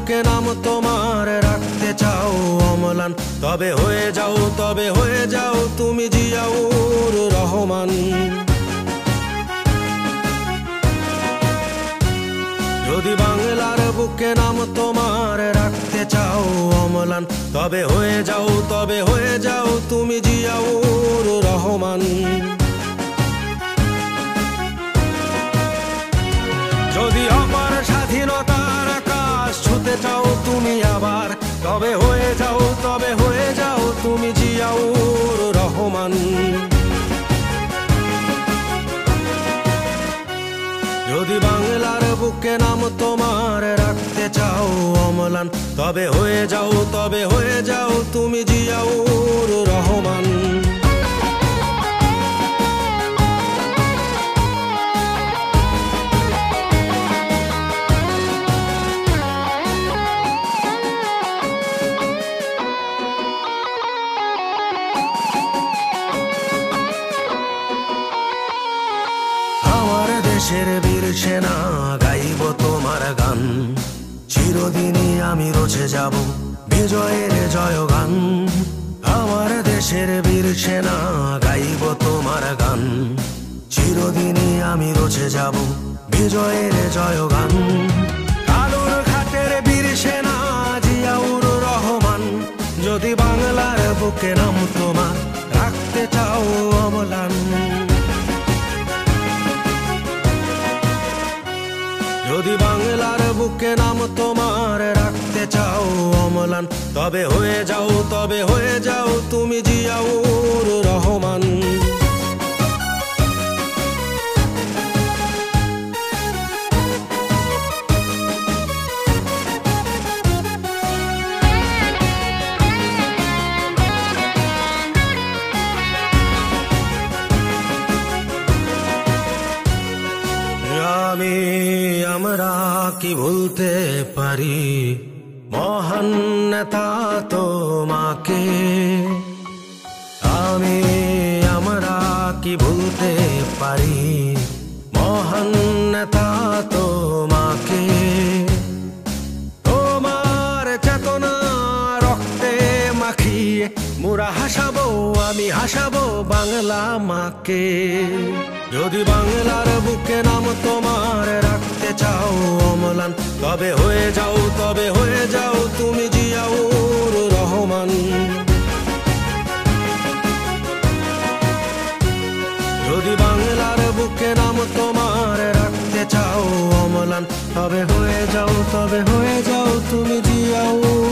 বুকে নাম তোমার রাখতে চাও অম্লান, তবে হয়ে যাও তুমি জিয়াউর রহমান। যদি বাংলার বুকে নাম তোমার রাখতে চাও অম্লান, তবে হয়ে যাও তুমি জিয়াউর রহমান। যদি অপার স্বাধীনতার আকাশ ছুতে চাও তুমি আবার, তবে হয়ে যাও তুমি জিয়াউর রহমান। যদি বাংলার বুকে নাম তোমার রাখতে চাও অম্লান, তবে হয়ে যাও তুমি জিয়াউর রহমান। দেশের বীর সেনা গাইব তোমার গান, চিরদিনই আমি রচে যাব বিজয়ের জয়গান। আমার দেশের বীর সেনা গাইব তোমার গান, চিরদিনই আমি রচে যাব বিজয়ের জয়গান। কালুর ঘাটের বীর সেনা জিয়াউর রহমান, যদি বাংলার বুকে নাম তোমার রাখতে চাও অম্লান। যদি বাংলার বুকে নাম তোমার রাখতে চাও অম্লান, তবে হয়ে যাও তুমি জিয়াউর রহমান। আমরা কি ভুলতে পারি মহান নেতা তোমাকে, আমরা কি ভুলতে পারি মহান নেতা তোমাকে। তোমার চেতনা রক্তে মাখিয়ে মোরা হাসাবো, আমি হাসাবো বাংলা মাকে। যদি বাংলার বুকে নাম তোমার রাখতে চাও অম্লান, তবে হয়ে যাও তুমি জিয়াউর রহমান। যদি বাংলার বুকে নাম তোমার রাখতে চাও অম্লান, তবে হয়ে যাও তুমি জিয়াউর।